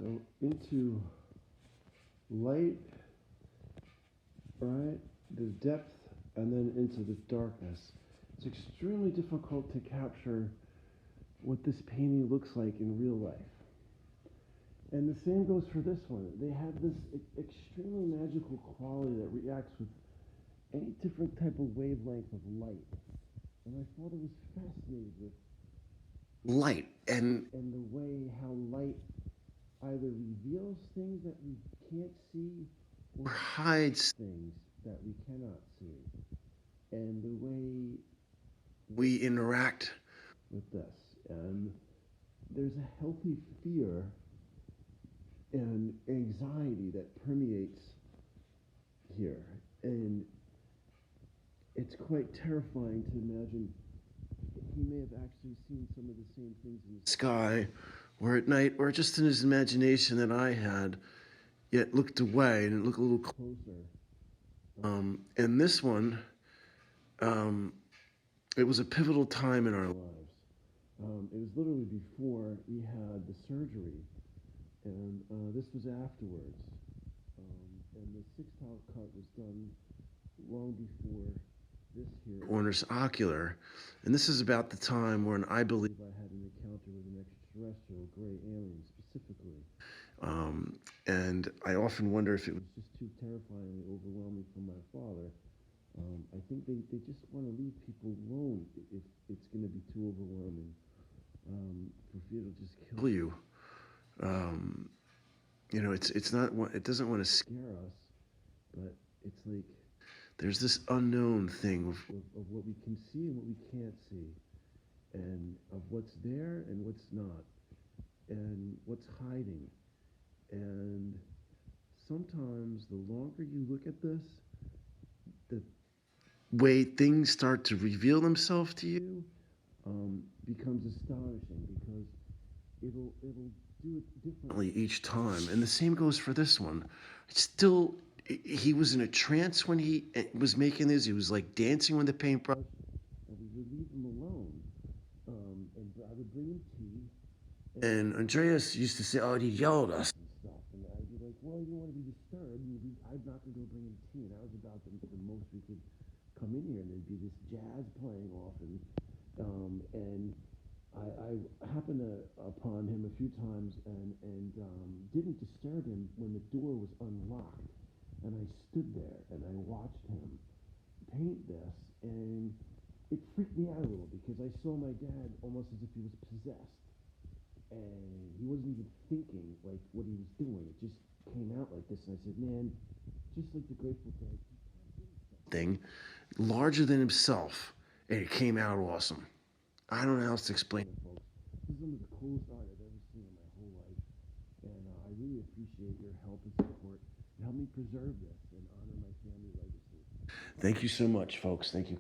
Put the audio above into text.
So into light, right, the depth, and then into the darkness. It's extremely difficult to capture what this painting looks like in real life. And the same goes for this one. They have this extremely magical quality that reacts with any different type of wavelength of light. And my father was fascinated with light and the way how light either reveals things that we can't see or hides things that we cannot see. And the way we interact with this. And there's a healthy fear and anxiety that permeates here. And it's quite terrifying to imagine he may have actually seen some of the same things in the sky or at night or just in his imagination that I had, yet looked away and looked a little closer. And this one, it was a pivotal time in our lives. It was literally before we had the surgery, and this was afterwards. And the six-tile cut was done long before this here, Ornis Ocular. And this is about the time when I believe I had an encounter with an extraterrestrial gray alien specifically. And I often wonder if it was just too terrifyingly overwhelming for my father. I think they just want to leave people alone if it's going to be too overwhelming. For fear to just kill you. It's not, it doesn't want to scare us, but it's like there's this unknown thing of what we can see and what we can't see, and of what's there and what's not, and what's hiding. And sometimes the longer you look at this, the way things start to reveal themselves to you becomes astonishing because it'll do it differently each time. And the same goes for this one. It's still, he was in a trance when he was making this. He was like dancing with the paintbrush. And we would leave him alone. And I would bring him tea. And Andreas used to say, oh, he'd yell at us and stuff. And I'd be like, well, you don't want to be disturbed. And I'm not going to go bring him tea. And that was about the most we could come in here. And there'd be this jazz playing off. And I happened upon him a few times and didn't disturb him when the door was unlocked. And I stood there and I watched him paint this, and it freaked me out a little because I saw my dad almost as if he was possessed. And he wasn't even thinking like what he was doing. It just came out like this. And I said, man, just like the Grateful Dead, thing larger than himself, and it came out awesome. I don't know how else to explain it, folks. This is one of the coolest art I've ever seen in my whole life, and I really appreciate your help and support to help me preserve this and honor my family legacy. Thank you so much, folks. Thank you.